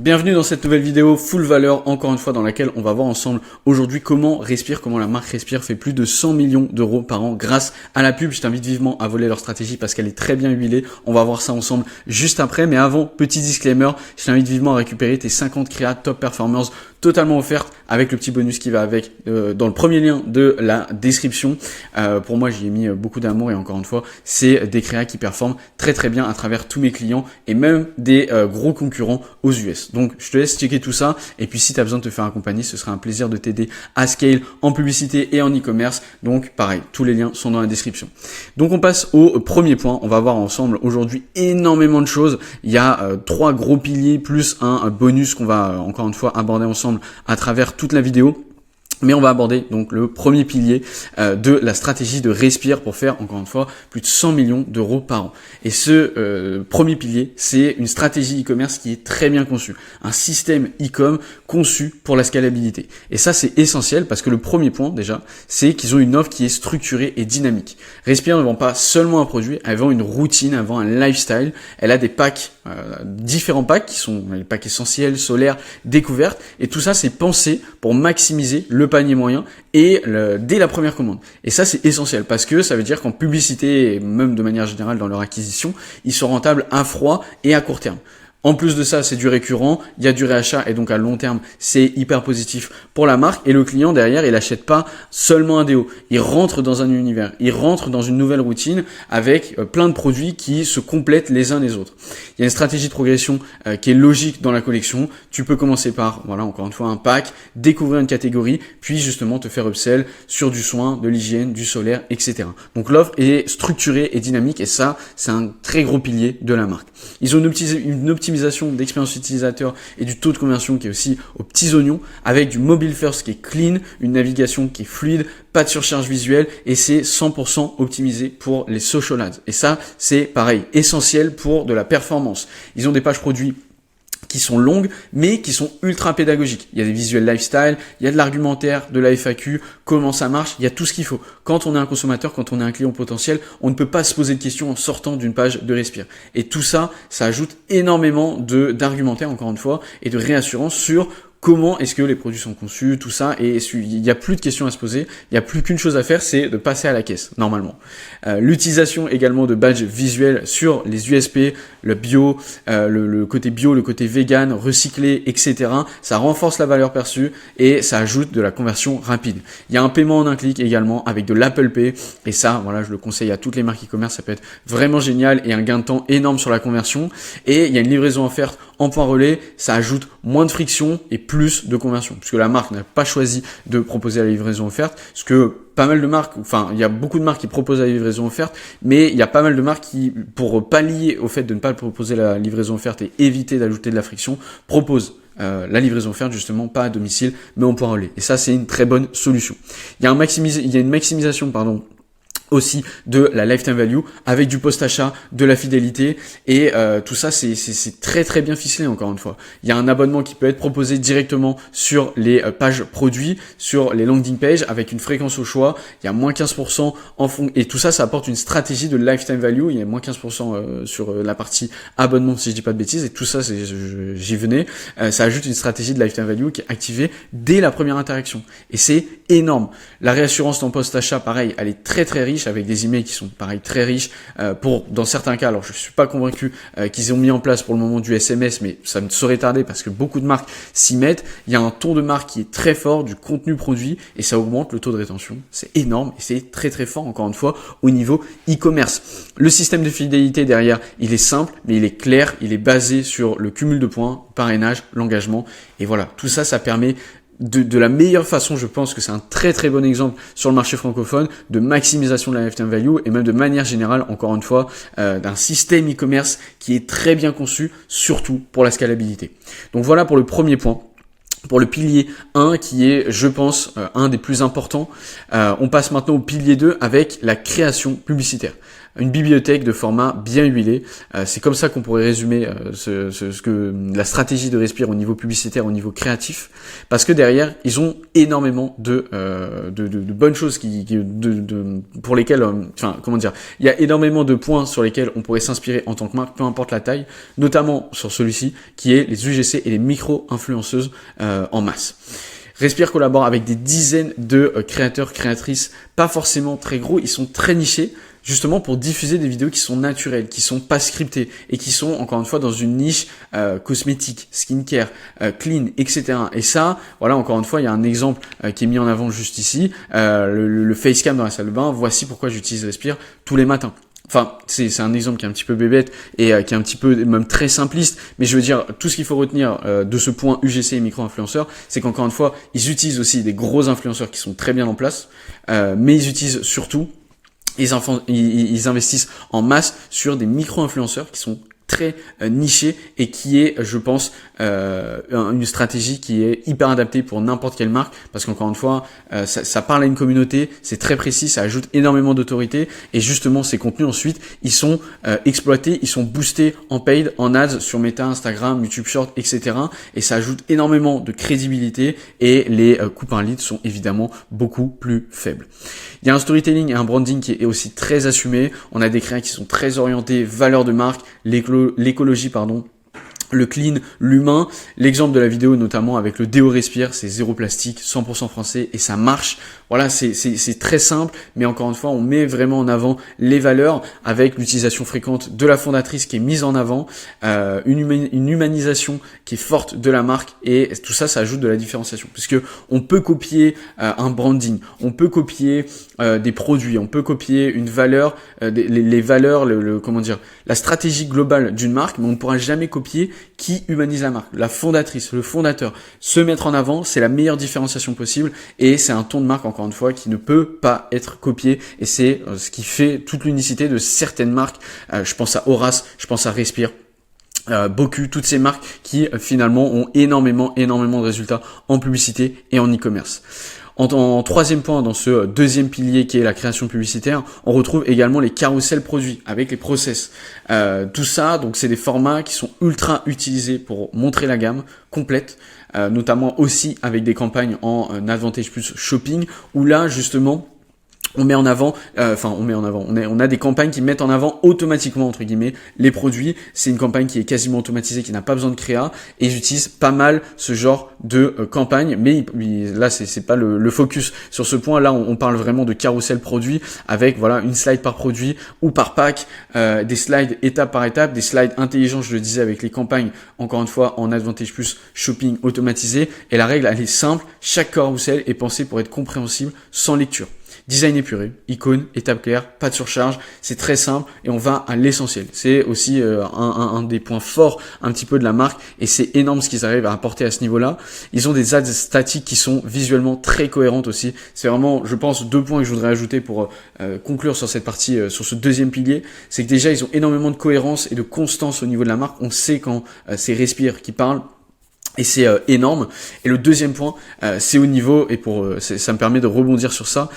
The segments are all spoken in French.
Bienvenue dans cette nouvelle vidéo full valeur, encore une fois dans laquelle on va voir ensemble aujourd'hui comment la marque Respire fait plus de 100 millions d'euros par an grâce à la pub. Je t'invite vivement à voler leur stratégie parce qu'elle est très bien huilée. On va voir ça ensemble juste après. Mais avant, petit disclaimer, je t'invite vivement à récupérer tes 50 créas top performers totalement offertes avec le petit bonus qui va avec dans le premier lien de la description. Pour moi, j'y ai mis beaucoup d'amour et encore une fois, c'est des créas qui performent très très bien à travers tous mes clients et même des gros concurrents aux US. Donc, je te laisse checker tout ça. Et puis, si tu as besoin de te faire accompagner, ce sera un plaisir de t'aider à scale en publicité et en e-commerce. Donc, pareil, tous les liens sont dans la description. Donc, on passe au premier point. On va voir ensemble aujourd'hui énormément de choses. Il y a 3 gros piliers plus un bonus qu'on va encore une fois aborder ensemble à travers toute la vidéo. Mais on va aborder donc le premier pilier de la stratégie de Respire pour faire encore une fois plus de 100 millions d'euros par an. Et ce premier pilier, c'est une stratégie e-commerce qui est très bien conçue, un système e-com conçu pour la scalabilité. Et ça c'est essentiel parce que le premier point déjà, c'est qu'ils ont une offre qui est structurée et dynamique. Respire ne vend pas seulement un produit, elle vend une routine, elle vend un lifestyle, elle a des packs, différents packs qui sont les packs essentiels, solaires, découvertes, et tout ça c'est pensé pour maximiser le panier moyen et dès la première commande. Et ça, c'est essentiel parce que ça veut dire qu'en publicité et même de manière générale dans leur acquisition, ils sont rentables à froid et à court terme. En plus de ça, c'est du récurrent, il y a du réachat et donc à long terme, c'est hyper positif pour la marque. Et le client derrière, il achète pas seulement un déo, il rentre dans un univers, il rentre dans une nouvelle routine avec plein de produits qui se complètent les uns les autres. Il y a une stratégie de progression qui est logique dans la collection. Tu peux commencer par, voilà, encore une fois, un pack, découvrir une catégorie, puis justement te faire upsell sur du soin, de l'hygiène, du solaire, etc. Donc l'offre est structurée et dynamique et ça, c'est un très gros pilier de la marque. Ils ont une optimisation d'expérience utilisateur et du taux de conversion qui est aussi aux petits oignons avec du mobile first qui est clean, une navigation qui est fluide, pas de surcharge visuelle et c'est 100% optimisé pour les social ads. Et ça, c'est pareil, essentiel pour de la performance. Ils ont des pages produits qui sont longues, mais qui sont ultra pédagogiques. Il y a des visuels lifestyle, il y a de l'argumentaire, de la FAQ, comment ça marche, il y a tout ce qu'il faut. Quand on est un consommateur, quand on est un client potentiel, on ne peut pas se poser de questions en sortant d'une page de Respire. Et tout ça, ça ajoute énormément d'argumentaire, encore une fois, et de réassurance sur comment est-ce que les produits sont conçus, tout ça, et il n'y a plus de questions à se poser, il n'y a plus qu'une chose à faire, c'est de passer à la caisse, normalement. L'utilisation également de badges visuels sur les USP, le bio, le côté bio, le côté vegan, recyclé, etc. Ça renforce la valeur perçue et ça ajoute de la conversion rapide. Il y a un paiement en un clic également avec de l'Apple Pay, et ça, voilà, je le conseille à toutes les marques e-commerce, ça peut être vraiment génial et un gain de temps énorme sur la conversion. Et il y a une livraison offerte en point relais, ça ajoute moins de friction et plus de conversion, puisque la marque n'a pas choisi de proposer la livraison offerte, parce que pas mal de marques, enfin il y a beaucoup de marques qui proposent la livraison offerte, mais il y a pas mal de marques qui, pour pallier au fait de ne pas proposer la livraison offerte et éviter d'ajouter de la friction, proposent la livraison offerte justement pas à domicile, mais en point relais. Et ça c'est une très bonne solution. Il y a une maximisation, aussi de la lifetime value avec du post-achat, de la fidélité et tout ça c'est très très bien ficelé encore une fois. Il y a un abonnement qui peut être proposé directement sur les pages produits, sur les landing pages avec une fréquence au choix, il y a moins 15% en fond et tout ça ça apporte une stratégie de lifetime value, il y a moins 15% sur la partie abonnement si je dis pas de bêtises et tout ça j'y venais, ça ajoute une stratégie de lifetime value qui est activée dès la première interaction et c'est énorme. La réassurance en post-achat pareil, elle est très très riche avec des emails qui sont pareil très riches dans certains cas. Alors je suis pas convaincu qu'ils ont mis en place pour le moment du SMS, mais ça ne saurait tarder parce que beaucoup de marques s'y mettent. Il y a un ton de marque qui est très fort, du contenu produit et ça augmente le taux de rétention. C'est énorme et c'est très très fort encore une fois au niveau e-commerce. Le système de fidélité derrière, il est simple mais il est clair, il est basé sur le cumul de points, parrainage, l'engagement et voilà, tout ça ça permet de la meilleure façon, je pense que c'est un très très bon exemple sur le marché francophone de maximisation de la lifetime value et même de manière générale, encore une fois, d'un système e-commerce qui est très bien conçu, surtout pour la scalabilité. Donc voilà pour le premier point. Pour le pilier 1 qui est, je pense, un des plus importants. On passe maintenant au pilier 2 avec la création publicitaire. une bibliothèque de format bien huilé. C'est comme ça qu'on pourrait résumer la stratégie de Respire au niveau publicitaire, au niveau créatif, parce que derrière ils ont énormément de bonnes choses pour lesquelles, comment dire, il y a énormément de points sur lesquels on pourrait s'inspirer en tant que marque, peu importe la taille, notamment sur celui-ci qui est les UGC et les micro-influenceuses en masse. Respire collabore avec des dizaines de créateurs, créatrices, pas forcément très gros, ils sont très nichés, justement pour diffuser des vidéos qui sont naturelles, qui sont pas scriptées et qui sont encore une fois dans une niche cosmétique, skincare, clean, etc. Et ça, voilà, encore une fois, il y a un exemple qui est mis en avant juste ici, le facecam dans la salle de bain. Voici pourquoi j'utilise Respire tous les matins. Enfin, c'est un exemple qui est un petit peu bébête et qui est un petit peu même très simpliste, mais je veux dire, tout ce qu'il faut retenir de ce point UGC et micro-influenceurs, c'est qu'encore une fois, ils utilisent aussi des gros influenceurs qui sont très bien en place, mais ils utilisent surtout, ils investissent en masse sur des micro-influenceurs qui sont très niché et qui est, je pense, une stratégie qui est hyper adaptée pour n'importe quelle marque, parce qu'encore une fois, ça parle à une communauté, c'est très précis, ça ajoute énormément d'autorité, et justement ces contenus ensuite, ils sont exploités, ils sont boostés en paid, en ads sur Meta, Instagram, YouTube Short, etc. Et ça ajoute énormément de crédibilité, et les coûts par lead sont évidemment beaucoup plus faibles. Il y a un storytelling et un branding qui est aussi très assumé. On a des créateurs qui sont très orientés valeurs de marque, l'écologie, le clean, l'humain. L'exemple de la vidéo notamment avec le déo Respire, c'est zéro plastique, 100% français et ça marche. Voilà, c'est très simple, mais encore une fois, on met vraiment en avant les valeurs avec l'utilisation fréquente de la fondatrice qui est mise en avant, une humanisation qui est forte de la marque, et tout ça, ça ajoute de la différenciation, puisque on peut copier un branding, on peut copier des produits, on peut copier une valeur, les valeurs, comment dire, la stratégie globale d'une marque, mais on ne pourra jamais copier qui humanise la marque, la fondatrice, le fondateur. Se mettre en avant, c'est la meilleure différenciation possible, et c'est un ton de marque, encore une fois, qui ne peut pas être copié, et c'est ce qui fait toute l'unicité de certaines marques. Je pense à Horace, je pense à Respire, Boku, toutes ces marques qui finalement ont énormément de résultats en publicité et en e-commerce. En troisième point, dans ce deuxième pilier qui est la création publicitaire, on retrouve également les carousels produits avec les process. Tout ça, donc c'est des formats qui sont ultra utilisés pour montrer la gamme complète, notamment aussi avec des campagnes en Advantage Plus Shopping, où là justement on a des campagnes qui mettent en avant automatiquement, entre guillemets, les produits. C'est une campagne qui est quasiment automatisée, qui n'a pas besoin de créa, et j'utilise pas mal ce genre de campagne, mais là c'est pas le focus sur ce point. Là on parle vraiment de carousel produit avec voilà une slide par produit ou par pack, des slides étape par étape, des slides intelligents, je le disais, avec les campagnes, encore une fois en Advantage Plus Shopping automatisé. Et la règle elle est simple, chaque carousel est pensé pour être compréhensible sans lecture. Design épuré, icône, étape claire, pas de surcharge, c'est très simple et on va à l'essentiel. C'est aussi un des points forts un petit peu de la marque, et c'est énorme ce qu'ils arrivent à apporter à ce niveau-là. Ils ont des ads statiques qui sont visuellement très cohérentes aussi. C'est vraiment, je pense, 2 points que je voudrais ajouter pour conclure sur cette partie, sur ce deuxième pilier. C'est que déjà ils ont énormément de cohérence et de constance au niveau de la marque. On sait quand c'est Respire qui parle. Et c'est énorme. Et le deuxième point, c'est au niveau, et ça me permet de rebondir sur ça,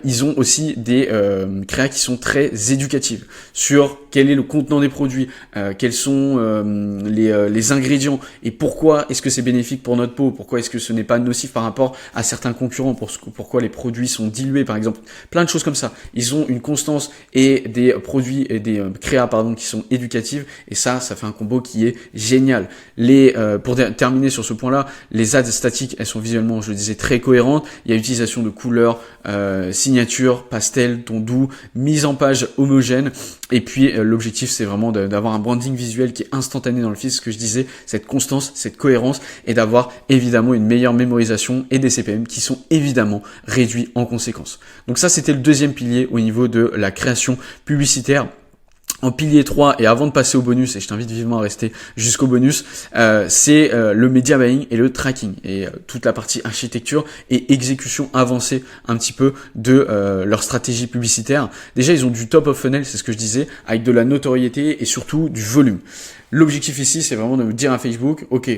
ils ont aussi des créas qui sont très éducatives sur quel est le contenant des produits, quels sont les ingrédients, et pourquoi est-ce que c'est bénéfique pour notre peau, pourquoi est-ce que ce n'est pas nocif par rapport à certains concurrents, pourquoi les produits sont dilués par exemple, plein de choses comme ça. Ils ont une constance et des produits et des créas qui sont éducatives, et ça fait un combo qui est génial. Pour terminer sur ce point-là, les ads statiques, elles sont visuellement, je le disais, très cohérentes. Il y a utilisation de couleurs, signatures, pastel, ton doux, mise en page homogène. Et puis l'objectif, c'est vraiment d'avoir un branding visuel qui est instantané dans le feed, ce que je disais, cette constance, cette cohérence, et d'avoir évidemment une meilleure mémorisation et des CPM qui sont évidemment réduits en conséquence. Donc ça, c'était le deuxième pilier au niveau de la création publicitaire. En pilier 3, et avant de passer au bonus, et je t'invite vivement à rester jusqu'au bonus, c'est le media buying et le tracking, et toute la partie architecture et exécution avancée un petit peu de leur stratégie publicitaire. Déjà, ils ont du top of funnel, c'est ce que je disais, avec de la notoriété et surtout du volume. L'objectif ici, c'est vraiment de dire à Facebook, ok,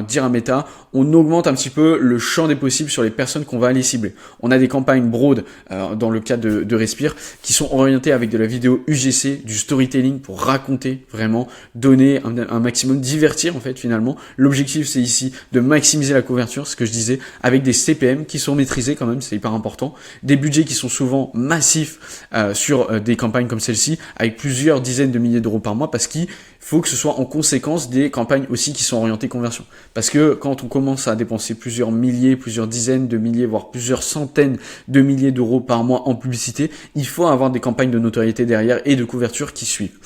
dire à Meta, on augmente un petit peu le champ des possibles sur les personnes qu'on va aller cibler. On a des campagnes broad dans le cas de Respire qui sont orientées avec de la vidéo UGC, du storytelling pour raconter vraiment, donner un maximum, divertir en fait finalement. L'objectif, c'est ici de maximiser la couverture, ce que je disais, avec des CPM qui sont maîtrisés quand même, c'est hyper important, des budgets qui sont souvent massifs sur des campagnes comme celle-ci, avec plusieurs dizaines de milliers d'euros par mois, parce qu'il faut que ce soit en conséquence des campagnes aussi qui sont orientées conversion. Parce que quand on commence à dépenser plusieurs milliers, plusieurs dizaines de milliers, voire plusieurs centaines de milliers d'euros par mois en publicité, il faut avoir des campagnes de notoriété derrière et de couverture qui suivent.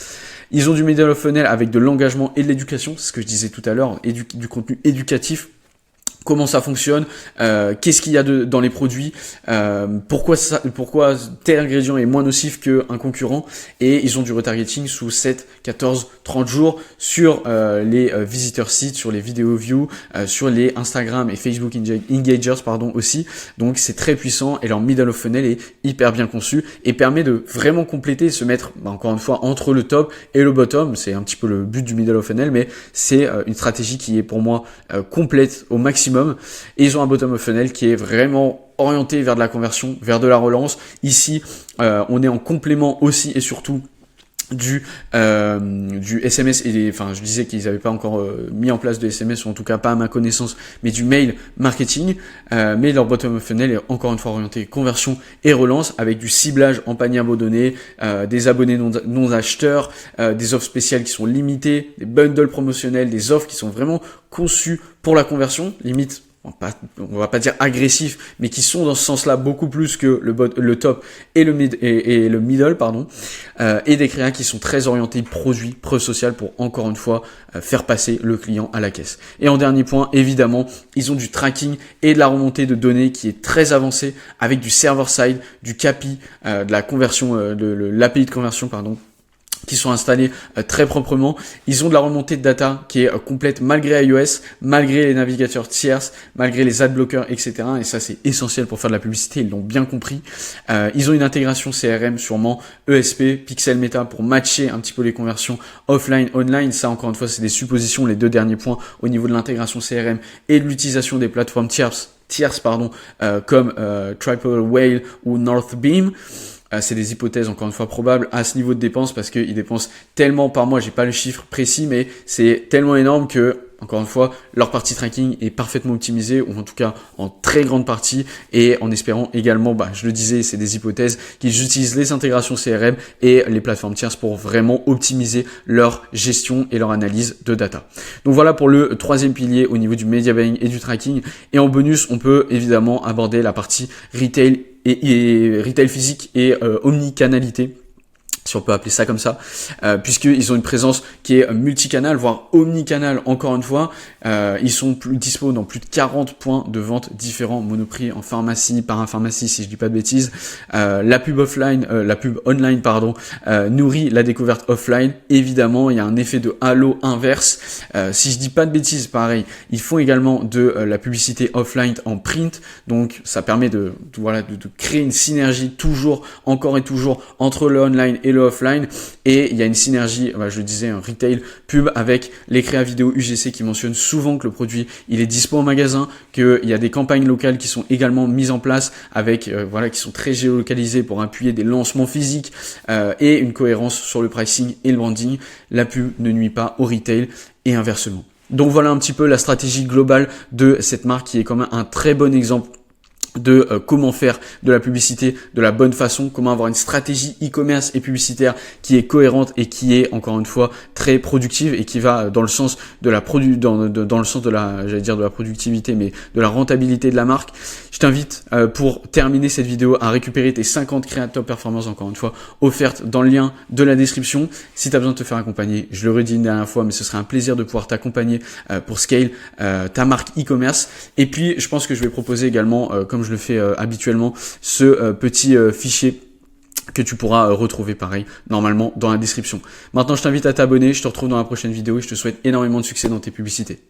Ils ont du middle of funnel avec de l'engagement et de l'éducation, c'est ce que je disais tout à l'heure, et du contenu éducatif. Comment ça fonctionne, qu'est-ce qu'il y a dans les produits, pourquoi tel ingrédient est moins nocif qu'un concurrent, et ils ont du retargeting sous 7, 14, 30 jours sur les visiteurs sites, sur les vidéo views, sur les Instagram et Facebook engagers aussi. Donc c'est très puissant et leur middle of funnel est hyper bien conçu et permet de vraiment compléter, se mettre encore une fois entre le top et le bottom. C'est un petit peu le but du middle of funnel, mais c'est une stratégie qui est pour moi complète au maximum. Et ils ont un bottom of funnel qui est vraiment orienté vers de la conversion, vers de la relance. Ici, on est en complément aussi et surtout du SMS je disais qu'ils n'avaient pas encore mis en place de SMS, ou en tout cas pas à ma connaissance, mais du mail marketing, mais leur bottom of funnel est encore une fois orienté conversion et relance avec du ciblage en panier abandonné, des abonnés non acheteurs, des offres spéciales qui sont limitées, des bundles promotionnels, des offres qui sont vraiment conçues pour la conversion, limite on va pas dire agressif, mais qui sont dans ce sens-là beaucoup plus que le top et le middle, et des créas qui sont très orientés produits, preuve sociale pour encore une fois faire passer le client à la caisse. Et en dernier point, évidemment, ils ont du tracking et de la remontée de données qui est très avancée avec du server-side, du CAPI, de la conversion, l'API de conversion, qui sont installés très proprement. Ils ont de la remontée de data qui est complète malgré iOS, malgré les navigateurs tierces, malgré les adblockers, etc. Et ça, c'est essentiel pour faire de la publicité. Ils l'ont bien compris. Ils ont une intégration CRM, sûrement ESP, Pixel Meta pour matcher un petit peu les conversions offline, online. Ça, encore une fois, c'est des suppositions. Les deux derniers points au niveau de l'intégration CRM et de l'utilisation des plateformes tierces, comme Triple Whale ou Northbeam. C'est des hypothèses encore une fois probables à ce niveau de dépenses parce qu'ils dépensent tellement par mois, j'ai pas le chiffre précis, mais c'est tellement énorme que, encore une fois, leur partie tracking est parfaitement optimisée, ou en tout cas en très grande partie, et en espérant également, je le disais, c'est des hypothèses, qu'ils utilisent les intégrations CRM et les plateformes tierces pour vraiment optimiser leur gestion et leur analyse de data. Donc voilà pour le troisième pilier au niveau du media buying et du tracking. Et en bonus, on peut évidemment aborder la partie retail et retail physique et omnicanalité, si on peut appeler ça comme ça, puisqu'ils ont une présence qui est multicanal, voire omnicanal encore une fois. Ils sont dispo dans plus de 40 points de vente différents, Monoprix, en pharmacie, parapharmacie, si je dis pas de bêtises. La pub online, nourrit la découverte offline. Évidemment, il y a un effet de halo inverse. Si je dis pas de bêtises, pareil, ils font également de la publicité offline en print, donc ça permet de créer une synergie encore et toujours entre le online et le offline, et il y a une synergie, je le disais, un retail pub avec les créas vidéo UGC qui mentionnent souvent que le produit il est dispo en magasin, qu'il y a des campagnes locales qui sont également mises en place avec qui sont très géolocalisées pour appuyer des lancements physiques, et une cohérence sur le pricing et le branding. La pub ne nuit pas au retail et inversement. Donc voilà un petit peu la stratégie globale de cette marque qui est quand même un très bon exemple de comment faire de la publicité de la bonne façon, comment avoir une stratégie e-commerce et publicitaire qui est cohérente et qui est encore une fois très productive et qui va dans le sens de la dans le sens de la, j'allais dire de la productivité, mais de la rentabilité de la marque. Je t'invite pour terminer cette vidéo à récupérer tes 50 créas top performance, encore une fois offertes dans le lien de la description. Si tu as besoin de te faire accompagner, je le redis une dernière fois, mais ce serait un plaisir de pouvoir t'accompagner pour scale ta marque e-commerce. Et puis je pense que je vais proposer également, comme je le fais habituellement, ce petit fichier que tu pourras retrouver pareil normalement dans la description. Maintenant, je t'invite à t'abonner, je te retrouve dans la prochaine vidéo et je te souhaite énormément de succès dans tes publicités.